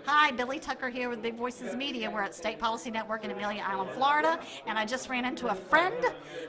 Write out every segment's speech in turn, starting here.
Hi, Billie Tucker here with Big Voices Media. We're at State Policy Network in Amelia Island, Florida, and I just ran into a friend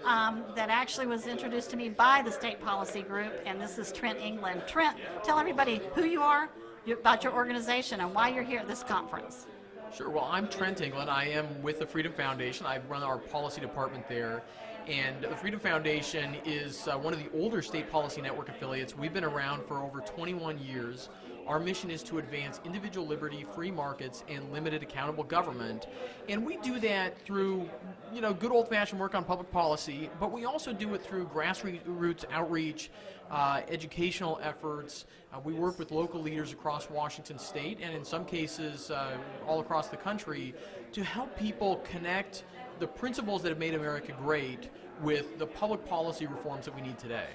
that actually was introduced to me by the State Policy Group, and this is Trent England. Trent, tell everybody who you are, about your organization, and why you're here at this conference. Sure. Well, I'm Trent England. I am with the Freedom Foundation. I run our policy department there. And the Freedom Foundation is one of the older State Policy Network affiliates. We've been around for over 21 years. Our mission is to advance individual liberty, free markets, and limited accountable government. And we do that through, good old-fashioned work on public policy, but we also do it through grassroots outreach, educational efforts. We work with local leaders across Washington State, and in some cases all across the country, to help people connect the principles that have made America great with the public policy reforms that we need today.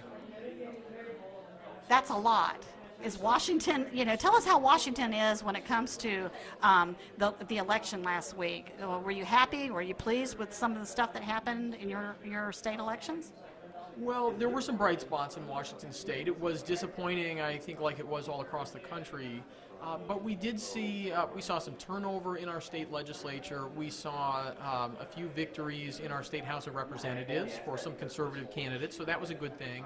That's a lot. Is Washington, tell us how Washington is when it comes to the election last week. Were you happy? Were you pleased with some of the stuff that happened in your state elections? Well, there were some bright spots in Washington State. It was disappointing, I think, like it was all across the country. But we did see, we saw some turnover in our state legislature. We saw a few victories in our state House of Representatives for some conservative candidates, so that was a good thing.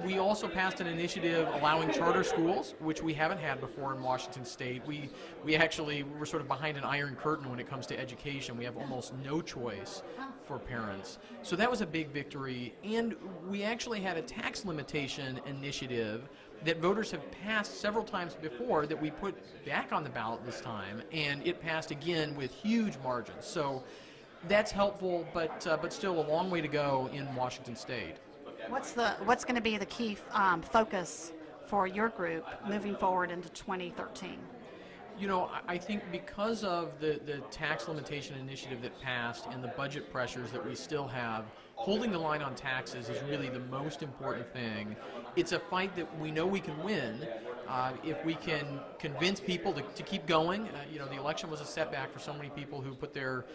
We also passed an initiative allowing charter schools, which we haven't had before in Washington State. We actually were sort of behind an iron curtain when it comes to education. We have almost no choice for parents. So that was a big victory. And we actually had a tax limitation initiative that voters have passed several times before that we put back on the ballot this time, and it passed again with huge margins. So that's helpful, but still a long way to go in Washington State. What's going to be the key focus for your group moving forward into 2013? I think because of the tax limitation initiative that passed and the budget pressures that we still have, holding the line on taxes is really the most important thing. It's a fight that we know we can win if we can convince people to keep going. The election was a setback for so many people who put their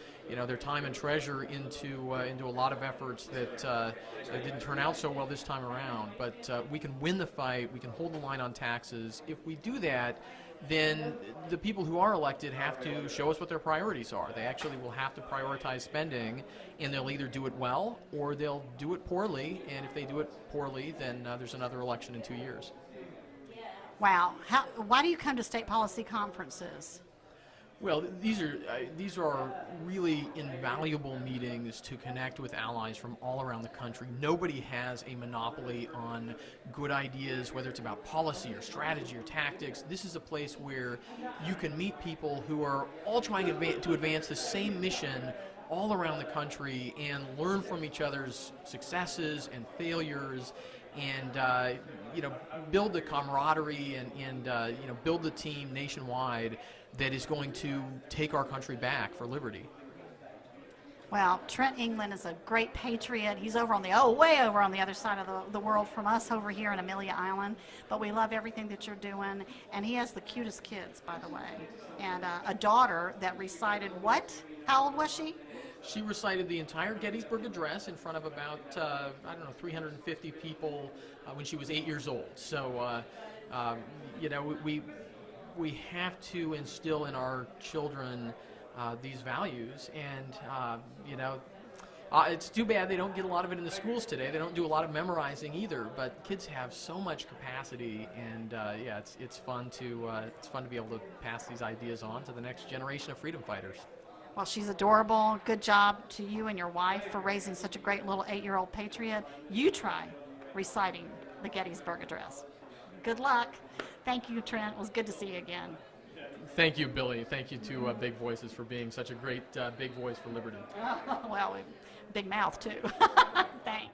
time and treasure into a lot of efforts that didn't turn out so well this time around. But we can win the fight. We can hold the line on taxes. If we do that, then the people who are elected have to show us what their priorities are. They actually will have to prioritize spending, and they'll either do it well or they'll do it poorly, and if they do it poorly, then there's another election in 2 years. Wow. Why do you come to state policy conferences? Well, these are really invaluable meetings to connect with allies from all around the country. Nobody has a monopoly on good ideas, whether it's about policy or strategy or tactics. This is a place where you can meet people who are all trying to advance the same mission all around the country and learn from each other's successes and failures, and build the camaraderie and build the team nationwide that is going to take our country back for liberty. Well, Trent England is a great patriot. He's over on way over on the other side of the world from us over here in Amelia Island. But we love everything that you're doing. And he has the cutest kids, by the way. And a daughter that recited what? How old was she? She recited the entire Gettysburg Address in front of about, 350 people when she was 8 years old. So, we have to instill in our children these values, and it's too bad they don't get a lot of it in the schools today. They don't do a lot of memorizing either, but kids have so much capacity, and it's fun to be able to pass these ideas on to the next generation of freedom fighters. Well, she's adorable. Good job to you and your wife for raising such a great little 8-year-old patriot. You try reciting the Gettysburg Address. Good luck. Thank you, Trent. It was good to see you again. Thank you, Billie. Thank you to Big Voices for being such a great big voice for liberty. Well, big mouth, too. Thanks.